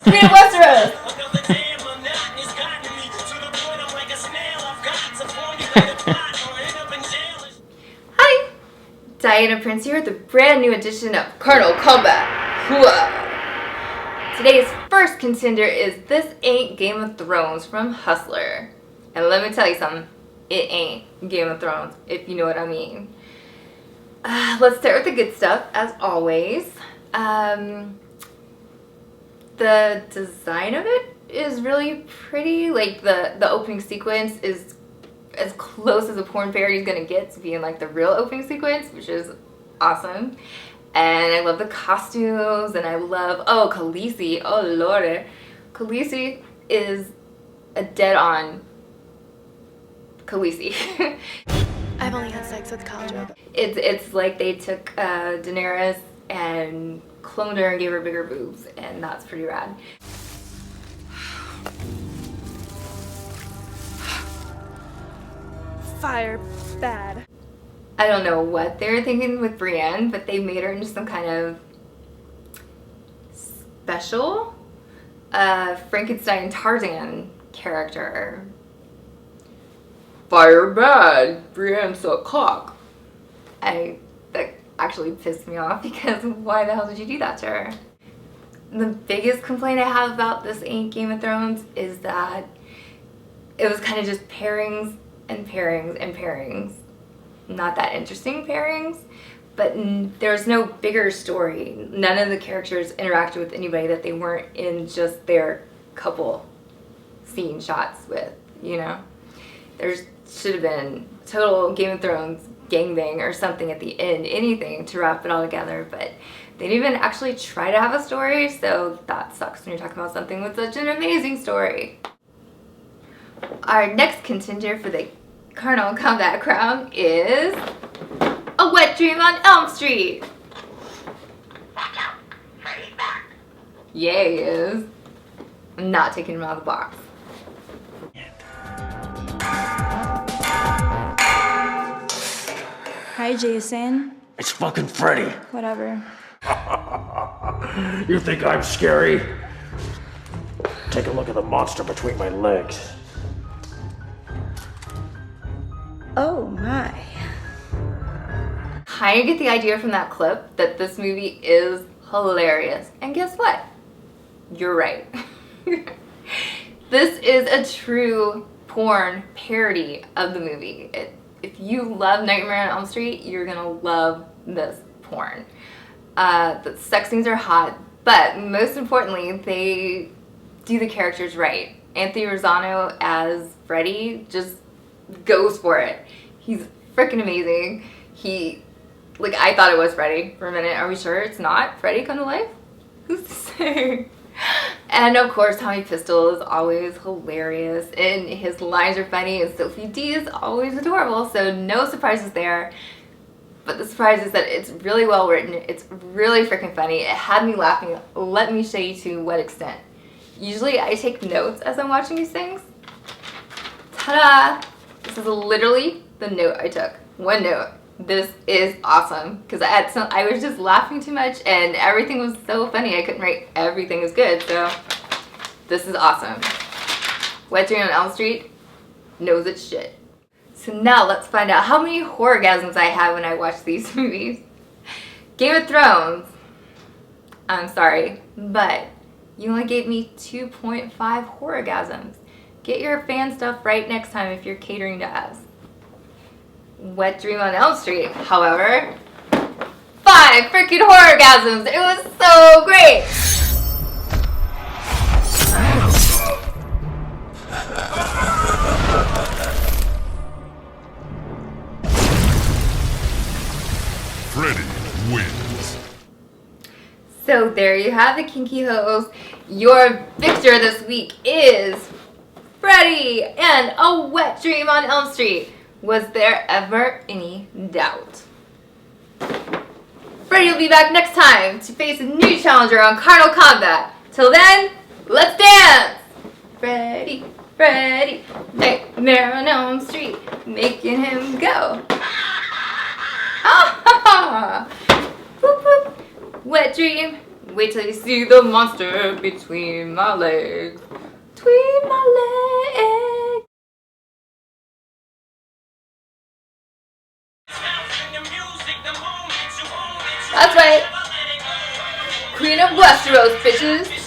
Read Westeros! Hi! Diana Prince here with a brand new edition of Karnal Kombat. Whoa. Today's first contender is This Ain't Game of Thrones from Hustler. And let me tell you something, it ain't Game of Thrones, if you know what I mean. Let's start with the good stuff, as always. The design of it is really pretty. Like, the opening sequence is as close as a porn parody is gonna get to being like the real opening sequence, which is awesome. And I love the costumes, and I love, oh, Khaleesi, oh lord. Khaleesi is a dead-on Khaleesi. I've only had sex with Khadra. It's like they took Daenerys and cloned her and gave her bigger boobs, and that's pretty rad. Fire bad. I don't know what they were thinking with Brienne, but they made her into some kind of special Frankenstein Tarzan character. Fire bad, Brienne suck cock. That actually pissed me off, because why the hell did you do that to her? The biggest complaint I have about This Ain't Game of Thrones is that it was kind of just pairings and pairings and pairings. Not that interesting pairings, but there's no bigger story. None of the characters interacted with anybody that they weren't in just their couple scene shots with, you know? There should have been total Game of Thrones gangbang or something at the end, anything to wrap it all together, but they didn't even actually try to have a story, so that sucks when you're talking about something with such an amazing story. Our next contender for the Karnal Kombat crown is A Wet Dream on Elm Street. Watch out, Freddy's back. Yeah, he is. I'm not taking him out of the box. Hi, Jason. It's fucking Freddy. Whatever. You think I'm scary? Take a look at the monster between my legs. Oh my. Kind of get the idea from that clip that this movie is hilarious. And guess what? You're right. This is a true porn parody of the movie. If you love Nightmare on Elm Street, you're gonna love this porn. The sex scenes are hot, but most importantly, they do the characters right. Anthony Rossano as Freddy just goes for it. He's freaking amazing. I thought it was Freddy for a minute. Are we sure it's not Freddy come to life? Who's to say? And of course, Tommy Pistol is always hilarious, and his lines are funny, and Sophie D is always adorable, so no surprises there. But the surprise is that it's really well written, it's really freaking funny, it had me laughing. Let me show you to what extent. Usually I take notes as I'm watching these things. Ta-da! This is literally the note I took. One note. This is awesome, because I was just laughing too much and everything was so funny. I couldn't write everything is good, so this is awesome. Wet Dream on Elm Street knows its shit. So now let's find out how many horror-gasms I have when I watch these movies. Game of Thrones, I'm sorry, but you only gave me 2.5 horror-gasms. Get your fan stuff right next time if you're catering to us. Wet Dream on Elm Street, however, 5 freaking horror-gasms. It was so great. Freddy wins. So there you have it, kinky hoes. Your victor this week is Freddy and A Wet Dream on Elm Street. Was there ever any doubt? Freddy will be back next time to face a new challenger on Karnal Kombat. Till then, let's dance! Freddy, Freddy, Nightmare on Elm Street, making him go. Ah ha ha! Whoop whoop. Wet dream, Wait till you see the monster between my legs. Between my legs. That's right. Queen of Westeros, bitches.